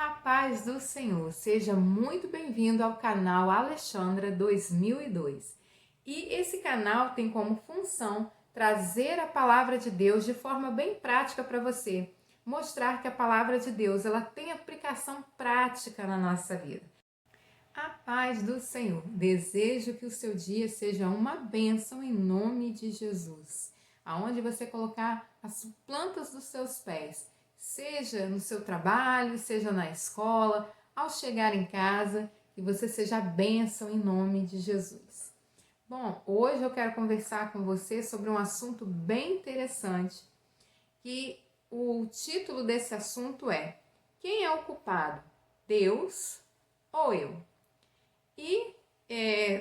A paz do Senhor, seja muito bem-vindo ao canal Alexandra 2002. E esse canal tem como função trazer a palavra de Deus de forma bem prática para você, mostrar que a palavra de Deus ela tem aplicação prática na nossa vida. A paz do Senhor, desejo que o seu dia seja uma bênção em nome de Jesus. Aonde você colocar as plantas dos seus pés, seja no seu trabalho, seja na escola, ao chegar em casa, que você seja a bênção em nome de Jesus. Bom, hoje eu quero conversar com você sobre um assunto bem interessante, que o título desse assunto é: quem é o culpado, Deus ou eu? E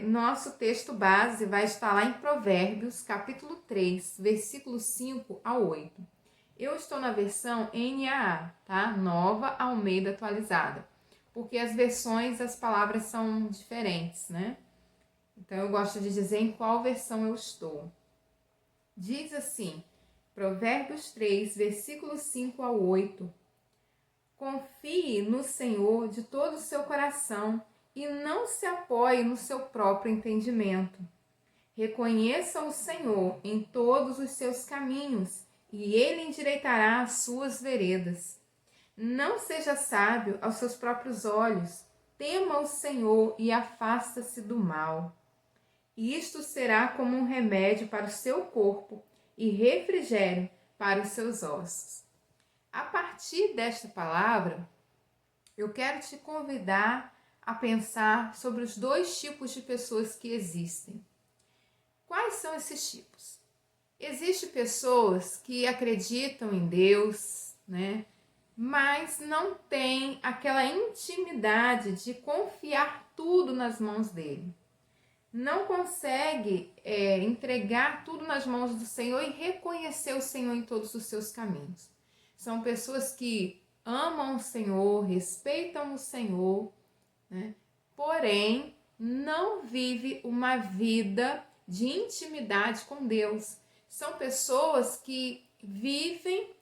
nosso texto base vai estar lá em Provérbios, capítulo 3, versículos 5 a 8. Eu estou na versão NAA, tá? Nova Almeida Atualizada, porque as versões, as palavras são diferentes, né? Então eu gosto de dizer em qual versão eu estou. Diz assim, Provérbios 3, versículos 5 a 8. Confie no Senhor de todo o seu coração e não se apoie no seu próprio entendimento. Reconheça o Senhor em todos os seus caminhos e Ele endireitará as suas veredas. Não seja sábio aos seus próprios olhos, tema o Senhor e afasta-se do mal. Isto será como um remédio para o seu corpo e refrigério para os seus ossos. A partir desta palavra, eu quero te convidar a pensar sobre os dois tipos de pessoas que existem. Quais são esses tipos? Existem pessoas que acreditam em Deus, né? Mas não têm aquela intimidade de confiar tudo nas mãos dele. Não consegue entregar tudo nas mãos do Senhor e reconhecer o Senhor em todos os seus caminhos. São pessoas que amam o Senhor, respeitam o Senhor, né? Porém, não vive uma vida de intimidade com Deus. São pessoas que vivem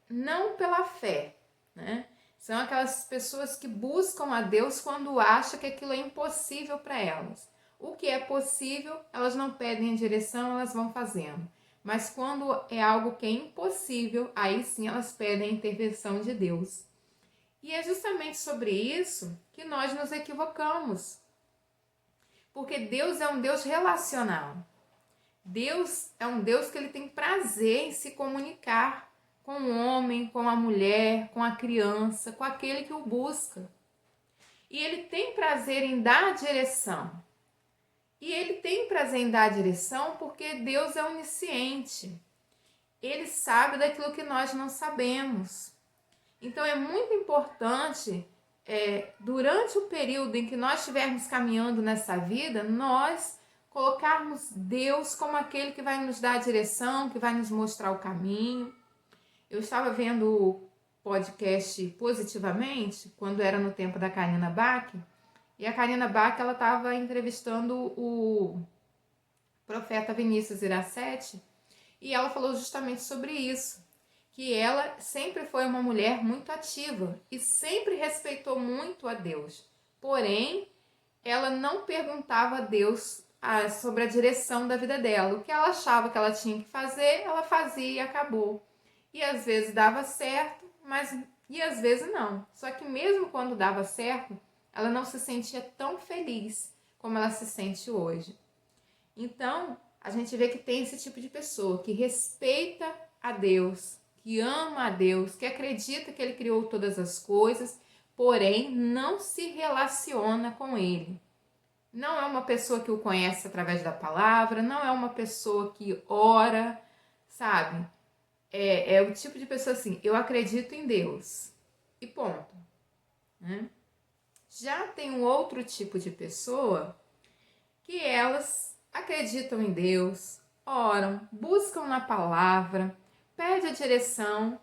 não pela fé, né? São aquelas pessoas que buscam a Deus quando acham que aquilo é impossível para elas. O que é possível, elas não pedem a direção, elas vão fazendo. Mas quando é algo que é impossível, aí sim elas pedem a intervenção de Deus. E é justamente sobre isso que nós nos equivocamos. Porque Deus é um Deus relacional. Deus é um Deus que ele tem prazer em se comunicar com o homem, com a mulher, com a criança, com aquele que o busca. E ele tem prazer em dar direção. E ele tem prazer em dar direção porque Deus é onisciente. Ele sabe daquilo que nós não sabemos. Então é muito importante, durante o período em que nós estivermos caminhando nessa vida, nós colocarmos Deus como aquele que vai nos dar a direção, que vai nos mostrar o caminho. Eu estava vendo o podcast Positivamente, quando era no tempo da Karina Bach, e a Karina Bach ela estava entrevistando o profeta Vinícius Iracete, e ela falou justamente sobre isso, que ela sempre foi uma mulher muito ativa e sempre respeitou muito a Deus. Porém, ela não perguntava a Deus sobre a direção da vida dela. O que ela achava que ela tinha que fazer, ela fazia e acabou. E às vezes dava certo, e às vezes não. Só que mesmo quando dava certo, ela não se sentia tão feliz como ela se sente hoje. Então, a gente vê que tem esse tipo de pessoa que respeita a Deus, que ama a Deus, que acredita que Ele criou todas as coisas, porém não se relaciona com Ele. Não é uma pessoa que o conhece através da palavra, não é uma pessoa que ora, sabe? É o tipo de pessoa assim, eu acredito em Deus e ponto, né? Já tem um outro tipo de pessoa que elas acreditam em Deus, oram, buscam na palavra, pedem a direção,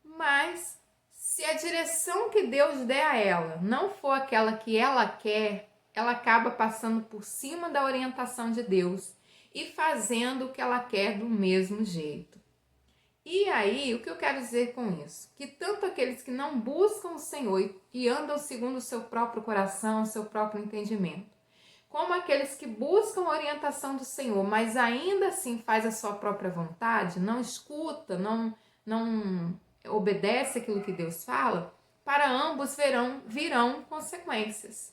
mas se a direção que Deus der a ela não for aquela que ela quer, ela acaba passando por cima da orientação de Deus e fazendo o que ela quer do mesmo jeito. E aí, o que eu quero dizer com isso? Que tanto aqueles que não buscam o Senhor e andam segundo o seu próprio coração, o seu próprio entendimento, como aqueles que buscam a orientação do Senhor, mas ainda assim faz a sua própria vontade, não escuta, não obedece aquilo que Deus fala, para ambos virão consequências.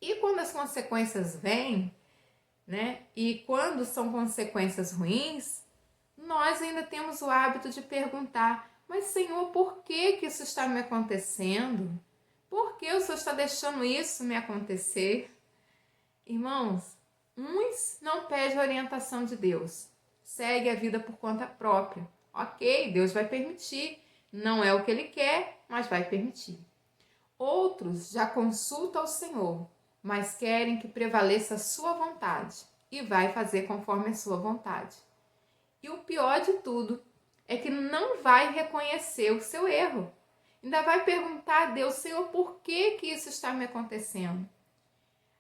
E quando as consequências vêm, né? E quando são consequências ruins, nós ainda temos o hábito de perguntar: mas Senhor, por que isso está me acontecendo? Por que o Senhor está deixando isso me acontecer? Irmãos, uns não pedem a orientação de Deus, segue a vida por conta própria. Ok, Deus vai permitir, não é o que Ele quer, mas vai permitir. Outros já consultam o Senhor, mas querem que prevaleça a sua vontade e vai fazer conforme a sua vontade. E o pior de tudo é que não vai reconhecer o seu erro. Ainda vai perguntar a Deus: Senhor, por que isso está me acontecendo?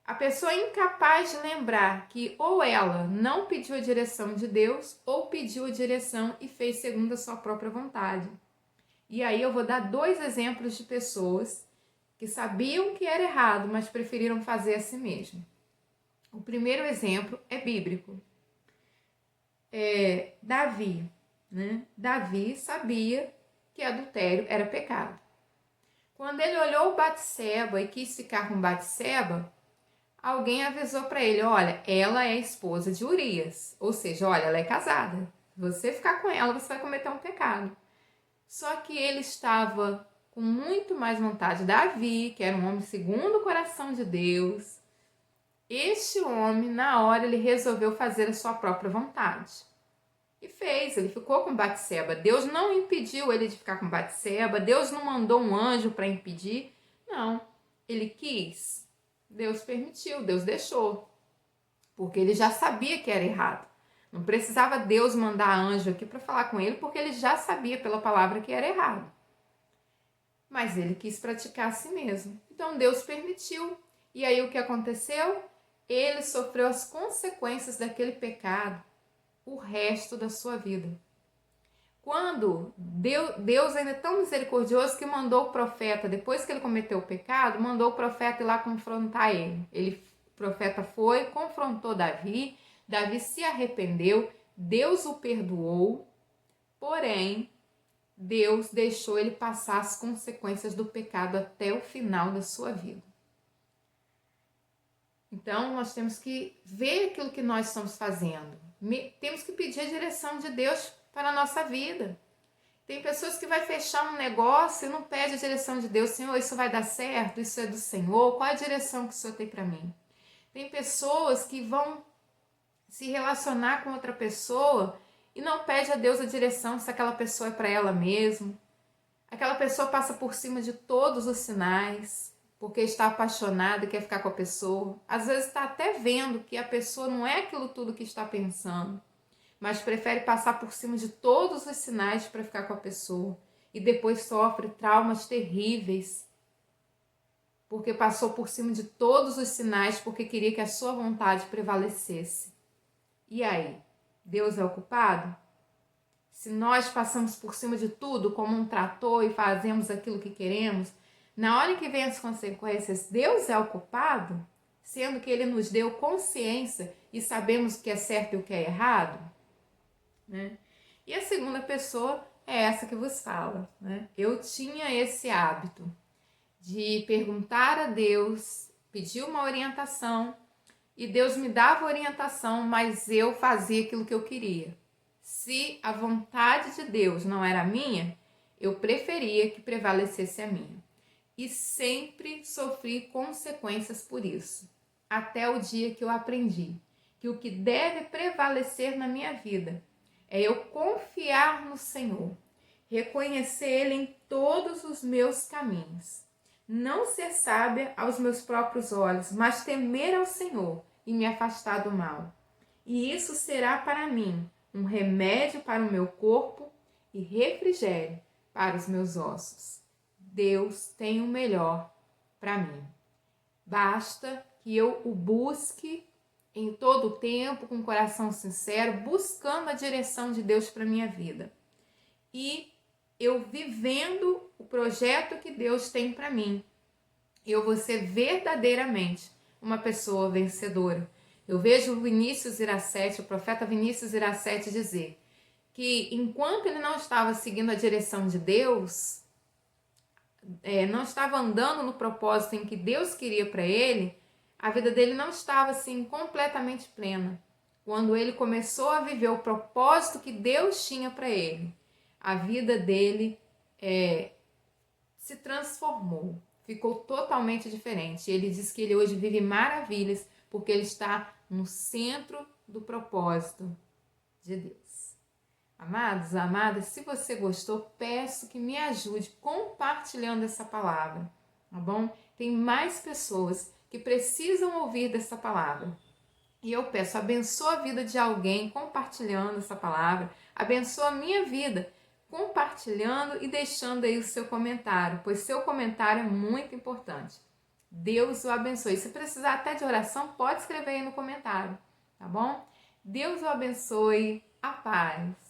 A pessoa é incapaz de lembrar que ou ela não pediu a direção de Deus ou pediu a direção e fez segundo a sua própria vontade. E aí eu vou dar 2 exemplos de pessoas que sabiam que era errado, mas preferiram fazer a si mesmo. O primeiro exemplo é bíblico. Davi, né? Davi sabia que adultério era pecado. Quando ele olhou Batseba e quis ficar com Batseba, alguém avisou para ele: olha, ela é esposa de Urias, ou seja, olha, ela é casada. Se você ficar com ela, você vai cometer um pecado. Só que ele estava com muito mais vontade. Davi, que era um homem segundo o coração de Deus, este homem, na hora, ele resolveu fazer a sua própria vontade. E fez, ele ficou com Batseba. Deus não impediu ele de ficar com Batseba, Deus não mandou um anjo para impedir. Não, ele quis. Deus permitiu, Deus deixou. Porque ele já sabia que era errado. Não precisava Deus mandar anjo aqui para falar com ele, porque ele já sabia pela palavra que era errado. Mas ele quis praticar a si mesmo. Então Deus permitiu. E aí o que aconteceu? Ele sofreu as consequências daquele pecado o resto da sua vida. Quando Deus ainda é tão misericordioso que mandou o profeta, depois que ele cometeu o pecado, mandou o profeta ir lá confrontar ele. O profeta foi, confrontou Davi, Davi se arrependeu, Deus o perdoou, porém, Deus deixou ele passar as consequências do pecado até o final da sua vida. Então, nós temos que ver aquilo que nós estamos fazendo. Temos que pedir a direção de Deus para a nossa vida. Tem pessoas que vai fechar um negócio e não pede a direção de Deus. Senhor, isso vai dar certo? Isso é do Senhor? Qual a direção que o Senhor tem para mim? Tem pessoas que vão se relacionar com outra pessoa e não pede a Deus a direção se aquela pessoa é para ela mesma. Aquela pessoa passa por cima de todos os sinais, porque está apaixonada e quer ficar com a pessoa. Às vezes está até vendo que a pessoa não é aquilo tudo que está pensando, mas prefere passar por cima de todos os sinais para ficar com a pessoa. E depois sofre traumas terríveis, porque passou por cima de todos os sinais, porque queria que a sua vontade prevalecesse. E aí? Deus é o culpado? Se nós passamos por cima de tudo como um trator e fazemos aquilo que queremos, na hora que vem as consequências, Deus é o culpado? Sendo que Ele nos deu consciência e sabemos o que é certo e o que é errado? Né? E a segunda pessoa é essa que vos fala. Né? Eu tinha esse hábito de perguntar a Deus, pedir uma orientação, e Deus me dava orientação, mas eu fazia aquilo que eu queria. Se a vontade de Deus não era a minha, eu preferia que prevalecesse a minha. E sempre sofri consequências por isso, até o dia que eu aprendi que o que deve prevalecer na minha vida é eu confiar no Senhor, reconhecer Ele em todos os meus caminhos, não ser sábia aos meus próprios olhos, mas temer ao Senhor e me afastar do mal. E isso será para mim um remédio para o meu corpo e refrigério para os meus ossos. Deus tem o melhor para mim. Basta que eu o busque em todo o tempo, com o coração sincero, buscando a direção de Deus para minha vida. e eu vivendo o projeto que Deus tem para mim, eu vou ser verdadeiramente uma pessoa vencedora. Eu vejo o Vinícius Iracete, o profeta Vinícius Iracete dizer que enquanto ele não estava seguindo a direção de Deus, não estava andando no propósito em que Deus queria para ele, a vida dele não estava assim completamente plena. Quando ele começou a viver o propósito que Deus tinha para ele, a vida dele se transformou, ficou totalmente diferente. Ele diz que ele hoje vive maravilhas porque ele está no centro do propósito de Deus. Amados, amadas, se você gostou, peço que me ajude compartilhando essa palavra, tá bom? Tem mais pessoas que precisam ouvir dessa palavra. E eu peço, abençoa a vida de alguém compartilhando essa palavra, abençoa a minha vida compartilhando e deixando aí o seu comentário, pois seu comentário é muito importante. Deus o abençoe. Se precisar até de oração, pode escrever aí no comentário, tá bom? Deus o abençoe. A paz.